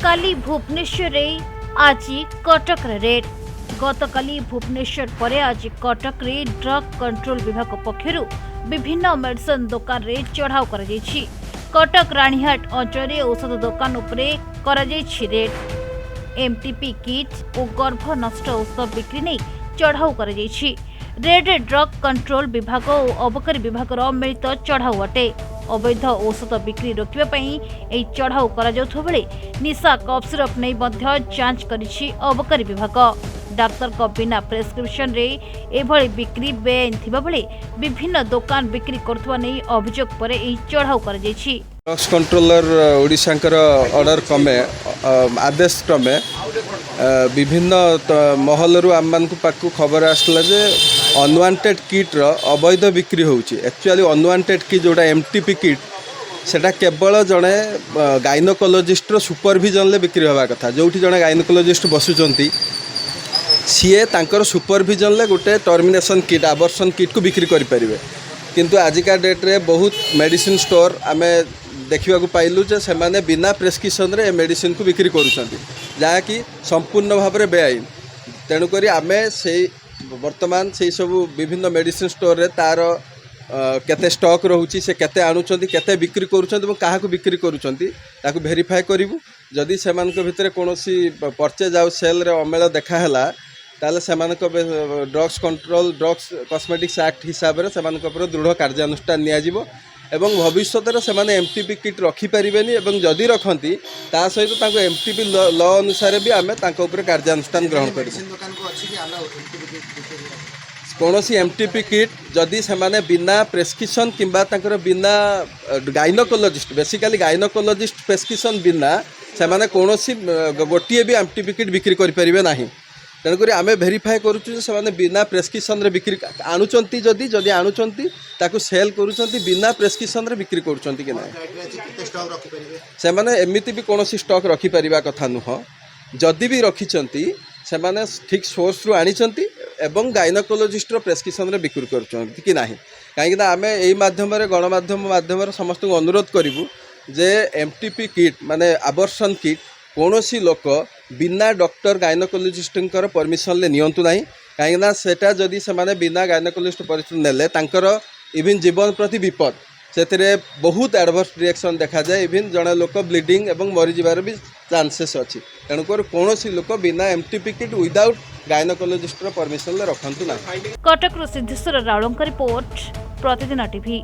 काली भुवनेश्वर आज कटक रेड गतकाली भुवनेश्वर पर आज कटक रे ड्रग कंट्रोल विभाग पक्षर विभिन्न मेडिसिन दुकान रे चढ़ाऊ कर कटक राणीहाट अंचल औषध दुकान उपरे रेड एमटीपी किट और गर्भ नष्ट औषध बिक्री नहीं चढ़ाऊ कर रेड ड्रग कंट्रोल विभाग और अबकारी विभाग मिलित चढ़ाऊ अटे। अवैध औषध बिक्री रोकने चढ़ाऊ कर निशा कफ सिरप नहीं जांच करिछि अबकारी विभाग। डाक्तर को बिना प्रेस्क्रिप्शन रे एभली बिक्री बेआईन थिबा बेले विभिन्न दुकान बिक्री करथुवा नै अभियोग पर चढ़ाऊ कर ड्रग्स कंट्रोलर ओडिशा ऑर्डर क्रमे आदेश क्रमे विभिन्न महलरू आम मान पाखु खबर आसला जे अनवांटेड किट रो अवैध बिक्री होउची। एक्चुअली अनवांटेड किट जोड़ा एमटीपी किट सेटा केवल जड़े गाइनोकोलोजिस्ट रो सुपरविजन ले बिक्री होवा कथा। जोठी जड़े गाइनोकोलोजिस्ट बसुचंती सीए तांकर सुपरविजन ले गोटे टर्मिनेशन किट आवर्सन किट को बिक्री करि परिबे। किंतु आजिका डेट रे बहुत मेडिसिन स्टोर आमे देखा पाइलु जे से माने बिना प्रेस्क्रिप्शन रे मेडिसिन को बिक्री करूछंती जहाँकि संपूर्ण भाव में बेआईन। तेणुक आमे से वर्तमान से सब विभिन्न मेडिसिन स्टोर रे तार केते स्टॉक रोची से केते आणुचंती केते बिक्री करूछंती क्या बिक्री करूछंती ताकू वेरीफाई करिवु। जदि सेमान भितर कोनोसी परचेज आउ सेल रे अमेल देखाला ताले सेमानक drugs control drugs cosmetics act हिसाब रे सेमानक पर दृढ़ कार्यानुष्ठान निया जिवो एवं भविष्य में सेमाने एमटीपी किट रखिपारेनि एवं जदि रखती ता सहित तांको एमटीपी लॉ अनुसार भी आमे तांको ऊपर कार्यानुष्ठान ग्रहण करिबु। कौनसी एमटीपी किट जदि सेमाने बिना प्रेस्क्रिप्शन किंबा तांकर बिना गाइनोकोलोजिस्ट बेसिकली गाइनोकोलोजिस्ट प्रेस्क्रिप्शन बिना सेमाने कौनसी गोटे भी एमटीपी किट बिक्री करि परिबे नाही। तेणुक आम भेरीफाए करुचु से बिना प्रेस्क्रिप्शन रे बिक्री आणुचंती जदि जदि आणुचंती ताकू सेल करुचंती बिना प्रेस्क्रिप्शन रे बिक्री करुचंती कि नहीं से माने एमिति भी कोनोसी स्टॉक रखि परिबा कथा नुह। जदि भी रखिचंती से माने ठीक सोर्स रु आनिचंती एवं गाइनोकोलोजिस्ट रो प्रेस्क्रिप्शन रे बिक्री करुचंती कि नहीं। काहेकि ना आमे एई माध्यम रे गणमाध्यम माध्यम समस्त को अनुरोध करिवु जे एमटीपी किट माने आवर्सन किट कौनसी लोक बिना डॉक्टर गाइनोकोलोजिस्ट परमिशन ले नियंतु नहीं। कहीं सेटा जदि से माने बिना गाइनोकोलोजिस्ट परमिशन नेले तांकर इवन जीवन प्रति विपद से बहुत एडवर्स रिएक्शन देखा जाए। इवन जड़े लोक ब्लीडिंग एवं मरी जाबार भी चांसेस अच्छी। तेणुक कौनसी लोक बिना MTP kit without gynaecologist permission ले रखंतु ना। कटक सिद्धेश्वर रावल रिपोर्ट प्रतिदिन टीवी।